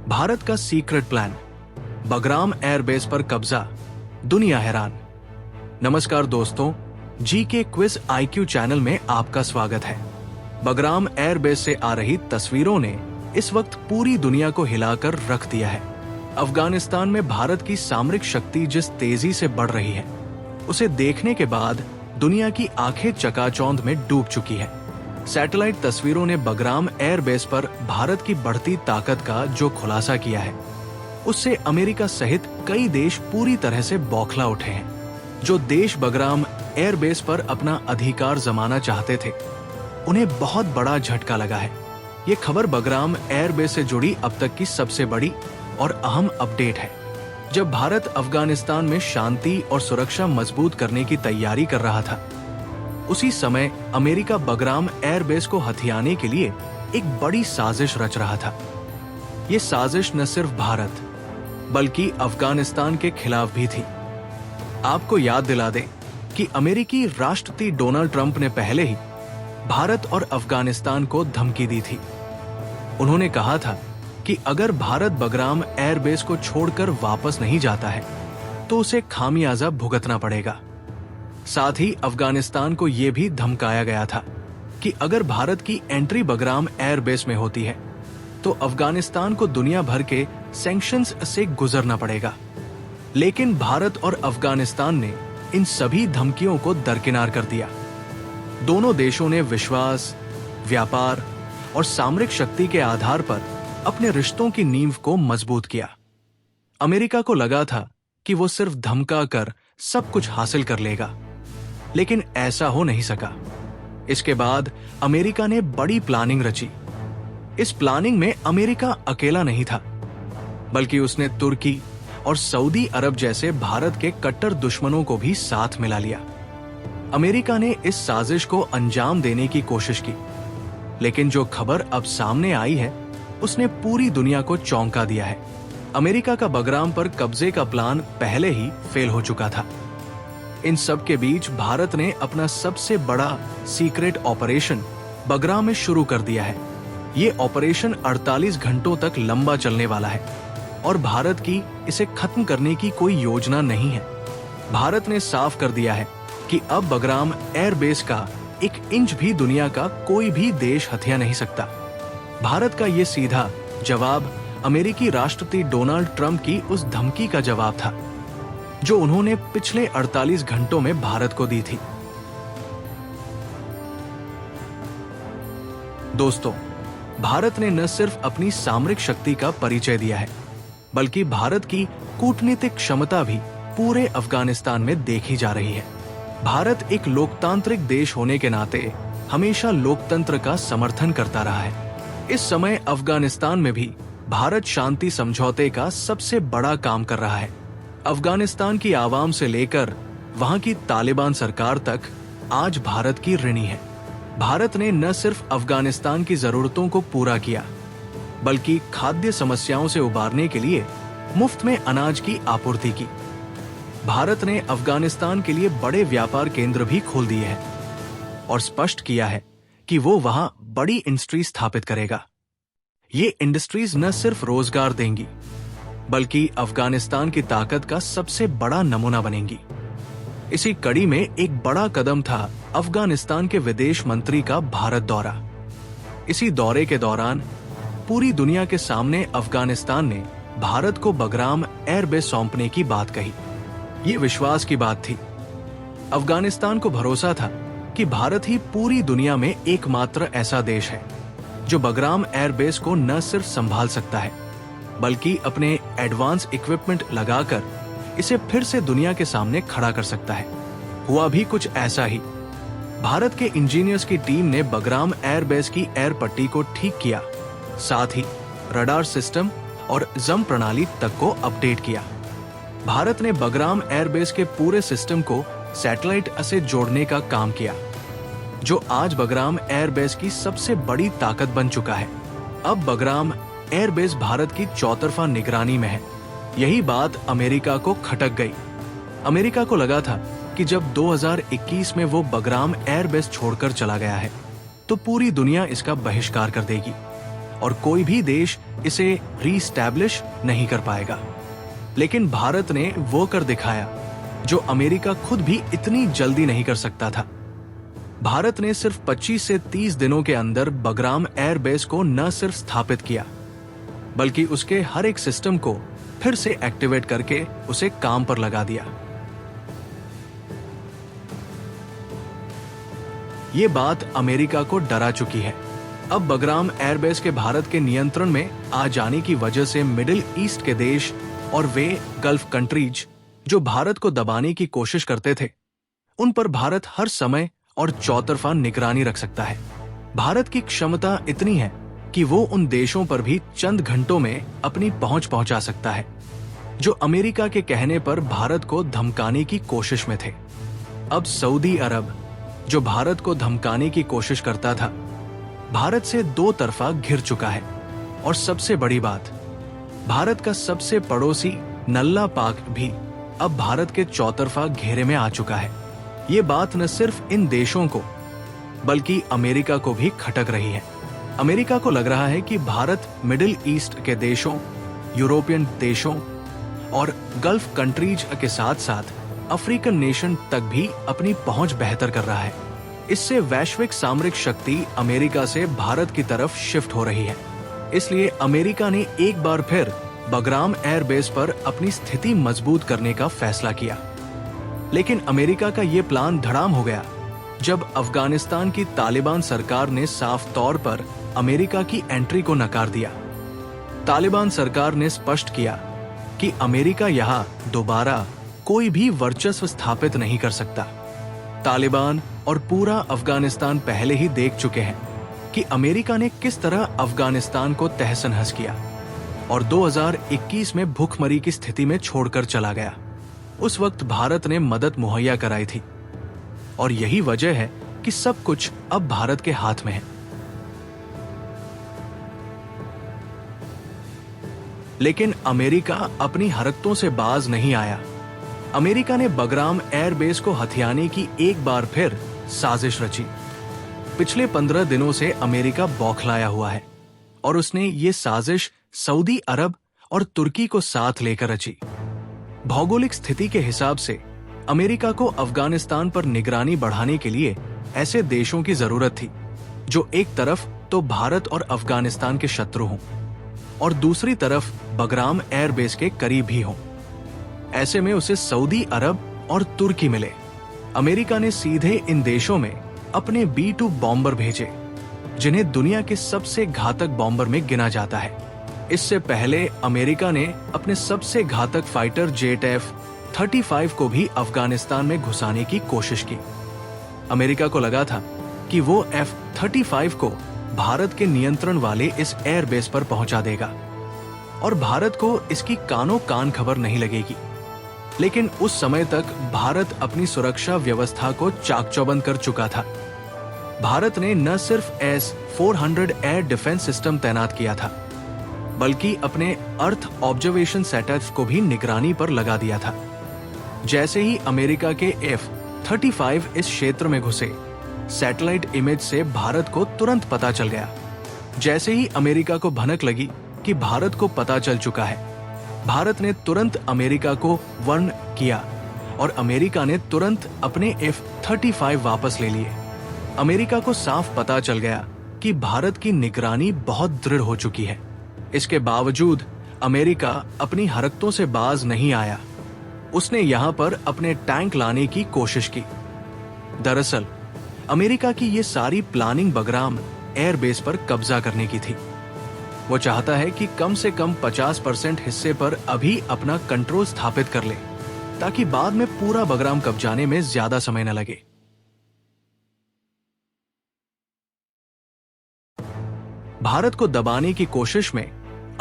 भारत का secret plan, Bagram airbase पर कब्जा, दुनिया हैरान। नमस्कार दोस्तों, जीके क्विज आईक्यू चैनल में आपका स्वागत है। बगराम एयरबेस से आ रही तस्वीरों ने इस वक्त पूरी दुनिया को हिलाकर रख दिया है। अफगानिस्तान में भारत की सामरिक शक्ति जिस तेजी से बढ़ रही है, उसे देखने के बाद दुनिया की आंखें चकाचौंध में डूब चुकी है। सैटेलाइट तस्वीरों ने बगराम एयरबेस पर भारत की बढ़ती ताकत का जो खुलासा किया है, उससे अमेरिका सहित कई देश पूरी तरह से बौखला उठे हैं। जो देश बगराम एयरबेस पर अपना अधिकार जमाना चाहते थे, उन्हें बहुत बड़ा झटका लगा है। ये खबर बगराम एयरबेस से जुड़ी अब तक की सबसे बड़ी और अहम अपडेट है। जब भारत अफगानिस्तान में शांति और सुरक्षा मजबूत करने की तैयारी कर रहा था, उसी समय अमेरिका बगराम एयरबेस को हथियाने के लिए एक बड़ी साजिश रच रहा था। ये साजिश न सिर्फ भारत बल्कि अफगानिस्तान के खिलाफ भी थी। आपको याद दिला दें कि अमेरिकी राष्ट्रपति डोनाल्ड ट्रंप ने पहले ही भारत और अफगानिस्तान को धमकी दी थी। उन्होंने कहा था कि अगर भारत बगराम एयरबेस को छोड़कर वापस नहीं जाता है तो उसे खामियाजा भुगतना पड़ेगा। साथ ही अफगानिस्तान को यह भी धमकाया गया था कि अगर भारत की एंट्री बगराम एयरबेस में होती है तो अफगानिस्तान को दुनिया भर के सैंक्शंस से गुजरना पड़ेगा। लेकिन भारत और अफगानिस्तान ने इन सभी धमकियों को दरकिनार कर दिया। दोनों देशों ने विश्वास, व्यापार और सामरिक शक्ति के आधार पर अपने रिश्तों की नींव को मजबूत किया। अमेरिका को लगा था कि वो सिर्फ धमका कर सब कुछ हासिल कर लेगा, लेकिन ऐसा हो नहीं सका। इसके बाद अमेरिका ने बड़ी प्लानिंग रची। इस प्लानिंग में अमेरिका अकेला नहीं था, बल्कि उसने तुर्की और सऊदी अरब जैसे भारत के कट्टर दुश्मनों को भी साथ मिला लिया। अमेरिका ने इस साजिश को अंजाम देने की कोशिश की, लेकिन जो खबर अब सामने आई है, उसने पूरी दुनिया को चौंका दिया है। अमेरिका का बगराम पर कब्जे का प्लान पहले ही फेल हो चुका था। इन सब के बीच भारत ने अपना सबसे बड़ा सीक्रेट ऑपरेशन बगराम में शुरू कर दिया है। ये ऑपरेशन 48 घंटों तक लंबा चलने वाला है और भारत की इसे खत्म करने की कोई योजना नहीं है। भारत ने साफ कर दिया है कि अब बगराम एयरबेस का 1 इंच भी दुनिया का कोई भी देश हथिया नहीं सकता। भारत का ये सीधा जवाब अमेरिकी राष्ट्रपति डोनाल्ड ट्रंप की उस धमकी का जवाब था जो उन्होंने पिछले 48 घंटों में भारत को दी थी। दोस्तों, भारत ने न सिर्फ अपनी सामरिक शक्ति का परिचय दिया है, बल्कि भारत की कूटनीतिक क्षमता भी पूरे अफगानिस्तान में देखी जा रही है। भारत एक लोकतांत्रिक देश होने के नाते हमेशा लोकतंत्र का समर्थन करता रहा है। इस समय अफगानिस्तान में भी भारत शांति समझौते का सबसे बड़ा काम कर रहा है। अफगानिस्तान की आवाम से लेकर वहां की तालिबान सरकार तक आज भारत की ऋणी है। भारत ने न सिर्फ अफगानिस्तान की जरूरतों को पूरा किया, बल्कि खाद्य समस्याओं से उबारने के लिए मुफ्त में अनाज की आपूर्ति की। भारत ने अफगानिस्तान के लिए बड़े व्यापार केंद्र भी खोल दिए हैं और स्पष्ट किया है कि वो वहां बड़ी इंडस्ट्री स्थापित करेगा। ये इंडस्ट्रीज न सिर्फ रोजगार देंगी, बल्कि अफगानिस्तान की ताकत का सबसे बड़ा नमूना बनेंगी। इसी कड़ी में एक बड़ा कदम था अफगानिस्तान के विदेश मंत्री का भारत दौरा। इसी दौरे के दौरान पूरी दुनिया के सामने अफगानिस्तान ने भारत को बगराम एयरबेस सौंपने की बात कही। ये विश्वास की बात थी। अफगानिस्तान को भरोसा था कि भारत ही पूरी दुनिया में एकमात्र ऐसा देश है जो बगराम एयरबेस को न सिर्फ संभाल सकता है, बल्कि अपने एडवांस इक्विपमेंट लगाकर इसे फिर से दुनिया के सामने खड़ा कर सकता है। हुआ भी कुछ ऐसा ही। भारत के इंजीनियर्स की टीम ने बगराम एयरबेस की एयर पट्टी को ठीक किया, साथ ही रडार सिस्टम और जम प्रणाली तक को अपडेट किया। भारत ने बगराम एयरबेस के पूरे सिस्टम को सैटेलाइट से जोड़ने का काम किया, जो आज बगराम एयरबेस की सबसे बड़ी ताकत बन चुका है। अब बगराम एयरबेस भारत की चौतरफा निगरानी में है। यही बात अमेरिका को खटक गई। अमेरिका को लगा था कि जब 2021 में वो बगराम एयरबेस छोड़कर चला गया है, तो पूरी दुनिया इसका बहिष्कार कर देगी। और कोई भी देश इसे रीस्टैब्लिश नहीं कर पाएगा। लेकिन भारत ने वो कर दिखाया जो अमेरिका खुद भी इतनी जल्दी नहीं कर सकता था। भारत ने सिर्फ 25 से 30 दिनों के अंदर बगराम एयरबेस को न सिर्फ स्थापित किया, बल्कि उसके हर एक सिस्टम को फिर से एक्टिवेट करके उसे काम पर लगा दिया। ये बात अमेरिका को डरा चुकी है। अब बगराम एयरबेस के भारत के नियंत्रण में आ जाने की वजह से मिडिल ईस्ट के देश और वे गल्फ कंट्रीज जो भारत को दबाने की कोशिश करते थे, उन पर भारत हर समय और चौतरफा निगरानी रख सकता है। भारत की क्षमता इतनी है कि वो उन देशों पर भी चंद घंटों में अपनी पहुंच पहुंचा सकता है जो अमेरिका के कहने पर भारत को धमकाने की कोशिश में थे। अब सऊदी अरब, जो भारत को धमकाने की कोशिश करता था, भारत से दो तरफा घिर चुका है। और सबसे बड़ी बात, भारत का सबसे पड़ोसी नल्ला पाक भी अब भारत के चौतरफा घेरे में आ चुका है। ये बात न सिर्फ इन देशों को बल्कि अमेरिका को भी खटक रही है। अमेरिका को लग रहा है कि भारत मिडिल ईस्ट के देशों, यूरोपियन देशों और गल्फ कंट्रीज के साथ साथ अफ्रीकन नेशन तक भी अपनी पहुंच बेहतर कर रहा है। इससे वैश्विक सामरिक शक्ति अमेरिका से भारत की तरफ शिफ्ट हो रही है। इसलिए अमेरिका ने एक बार फिर बगराम एयरबेस पर अपनी स्थिति मजबूत करने का फैसला किया। लेकिन अमेरिका का ये प्लान धड़ाम हो गया जब अफगानिस्तान की तालिबान सरकार ने साफ तौर पर अमेरिका की एंट्री को नकार दिया। तालिबान सरकार ने स्पष्ट किया कि अमेरिका यहां दोबारा कोई भी वर्चस्व स्थापित नहीं कर सकता। तालिबान और पूरा अफगानिस्तान पहले ही देख चुके हैं कि अमेरिका ने किस तरह अफगानिस्तान को तहस नहस किया और 2021 में भूखमरी की स्थिति में छोड़कर चला गया। उस वक्त भारत ने मदद मुहैया कराई थी और यही वजह है कि सब कुछ अब भारत के हाथ में है। लेकिन अमेरिका अपनी हरकतों से बाज नहीं आया। अमेरिका ने बगराम एयरबेस को हथियाने की एक बार फिर साजिश रची। पिछले 15 दिनों से अमेरिका बौखलाया हुआ है और उसने ये साजिश सऊदी अरब और तुर्की को साथ लेकर रची। भौगोलिक स्थिति के हिसाब से अमेरिका को अफगानिस्तान पर निगरानी बढ़ाने के लिए ऐसे देशों की जरूरत थी जो एक तरफ तो भारत और अफगानिस्तान के शत्रु हों और दूसरी तरफ बगराम एयरबेस के करीब ही हों। ऐसे में उसे सऊदी अरब और तुर्की मिले। अमेरिका ने सीधे इन देशों में अपने B-2 बॉम्बर भेजे, जिन्हें दुनिया के सबसे घातक बॉम्बर में गिना जाता है। इससे पहले अमेरिका ने अपने सबसे घातक फाइटर जेट F-35 को भी अफगानिस्तान में घुसाने की कोशिश की। अमेरिका को लगा था कि वो F-35 को भारत के नियंत्रण वाले इस एयरबेस पर पहुंचा देगा और भारत को इसकी कानों कान खबर नहीं लगेगी। लेकिन उस समय तक भारत अपनी सुरक्षा व्यवस्था को चाक चौबंद कर चुका था। भारत ने न सिर्फ S-400 एयर डिफेंस सिस्टम तैनात किया था, बल्कि अपने अर्थ ऑब्जर्वेशन सेटअप्स को भी निगरानी पर लगा दिया था। जैसे ही अमेरिका के F-35 इस क्षेत्र में घुसे, सैटेलाइट इमेज से भारत को तुरंत पता चल गया। जैसे ही अमेरिका को भनक लगी कि भारत को पता चल चुका है, भारत ने तुरंत अमेरिका को वार्न किया और अमेरिका ने तुरंत अपने F-35 वापस ले लिए। अमेरिका को साफ पता चल गया कि भारत की निगरानी बहुत दृढ़ हो चुकी है। इसके बावजूद अमेरिका अपनी हरकतों से बाज नहीं आया। उसने यहां पर अपने टैंक लाने की कोशिश की। दरअसल अमेरिका की ये सारी प्लानिंग बगराम एयरबेस पर कब्जा करने की थी। वो चाहता है कि कम से कम 50% हिस्से पर अभी अपना कंट्रोल स्थापित कर ले, ताकि बाद में पूरा बगराम कब्जाने में ज्यादा समय न लगे। भारत को दबाने की कोशिश में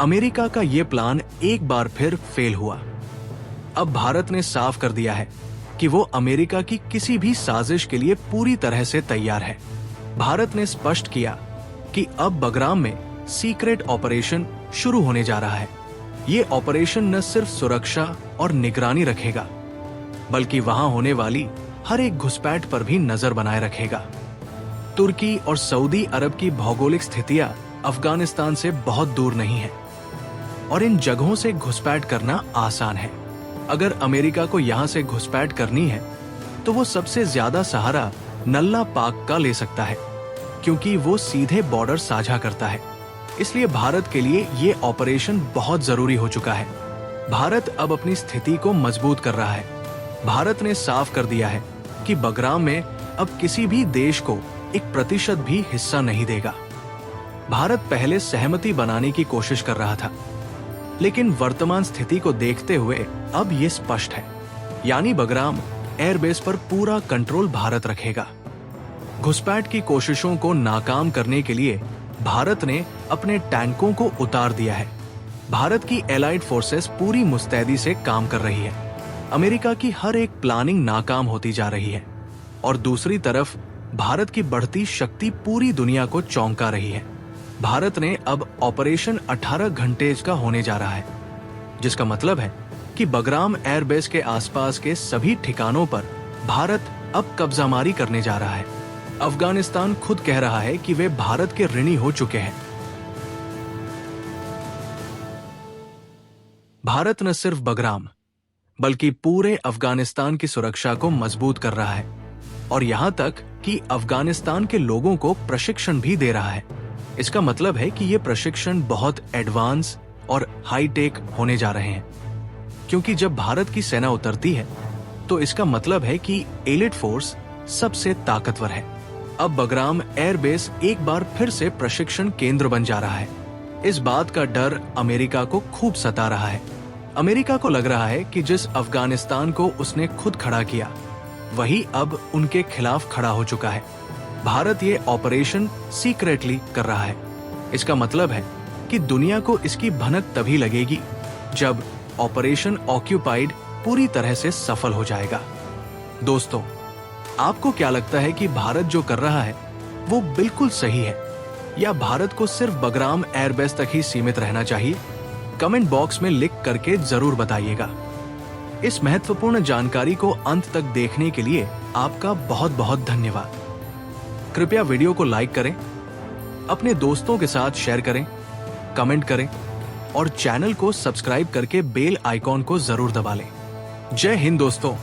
अमेरिका का यह प्लान एक बार फिर फेल हुआ। अब भारत ने साफ कर दिया है कि वो अमेरिका की किसी भी साजिश के लिए पूरी तरह से तैयार है। भारत ने स्पष्ट किया कि अब बगराम में सीक्रेट ऑपरेशन शुरू होने जा रहा है। ये ऑपरेशन न सिर्फ सुरक्षा और निगरानी रखेगा, बल्कि वहां होने वाली हर एक घुसपैठ पर भी नजर बनाए रखेगा। तुर्की और सऊदी अरब की भौगोलिक स्थितियां अफगानिस्तान से बहुत दूर नहीं है और इन जगहों से घुसपैठ करना आसान है। अगर अमेरिका को यहां से घुसपैठ करनी है तो वो सबसे ज्यादा सहारा नल्ला पाक का ले सकता है, क्योंकि वो सीधे बॉर्डर साझा करता है। इसलिए भारत के लिए ये ऑपरेशन बहुत जरूरी हो चुका है। भारत अब अपनी स्थिति को मजबूत कर रहा है। भारत ने साफ कर दिया है कि बगराम में अब किसी भी देश को 1% भी हिस्सा नहीं देगा। भारत पहले सहमति बनाने की कोशिश कर रहा था, लेकिन वर्तमान स्थिति को देखते हुए अब ये स्पष्ट है, यानी बगराम एयरबेस पर पूरा कंट्रोल भारत रखेगा। घुसपैठ की कोशिशों को नाकाम करने के लिए भारत ने अपने टैंकों को उतार दिया है। भारत की एलाइड फोर्सेस पूरी मुस्तैदी से काम कर रही है। अमेरिका की हर एक प्लानिंग नाकाम होती जा रही है और दूसरी तरफ भारत की बढ़ती शक्ति पूरी दुनिया को चौंका रही है। भारत ने अब ऑपरेशन 18 घंटे का होने जा रहा है, जिसका मतलब है कि बगराम एयरबेस के आसपास के सभी ठिकानों पर भारत अब कब्जामारी करने जा रहा है। अफगानिस्तान खुद कह रहा है कि वे भारत के ऋणी हो चुके हैं। भारत न सिर्फ बगराम बल्कि पूरे अफगानिस्तान की सुरक्षा को मजबूत कर रहा है और यहां तक कि अफगानिस्तान के लोगों को प्रशिक्षण भी दे रहा है। इसका मतलब है कि ये प्रशिक्षण बहुत एडवांस और हाईटेक होने जा रहे हैं, क्योंकि जब भारत की सेना उतरती है तो इसका मतलब है कि एलिट फोर्स सबसे ताकतवर है। अब बगराम एयरबेस एक बार फिर से प्रशिक्षण केंद्र बन जा रहा है। इस बात का डर अमेरिका को खूब सता रहा है। अमेरिका को लग रहा है कि जिस अफगानिस्तान को उसने खुद खड़ा किया, वही अब उनके खिलाफ खड़ा हो चुका है। भारत ये ऑपरेशन सीक्रेटली कर रहा है। इसका मतलब है कि दुनिया को इसकी भनक तभी लगेगी जब ऑपरेशन ऑक्यूपाइड पूरी तरह से सफल हो जाएगा। दोस्तों, आपको क्या लगता है कि भारत जो कर रहा है वो बिल्कुल सही है, या भारत को सिर्फ बगराम एयरबेस तक ही सीमित रहना चाहिए? कमेंट बॉक्स में लिख करके जरूर बताइएगा। इस महत्वपूर्ण जानकारी को अंत तक देखने के लिए आपका बहुत बहुत धन्यवाद। कृपया वीडियो को लाइक करें, अपने दोस्तों के साथ शेयर करें, कमेंट करें और चैनल को सब्सक्राइब करके बेल आइकॉन को जरूर दबा लें। जय हिंद दोस्तों।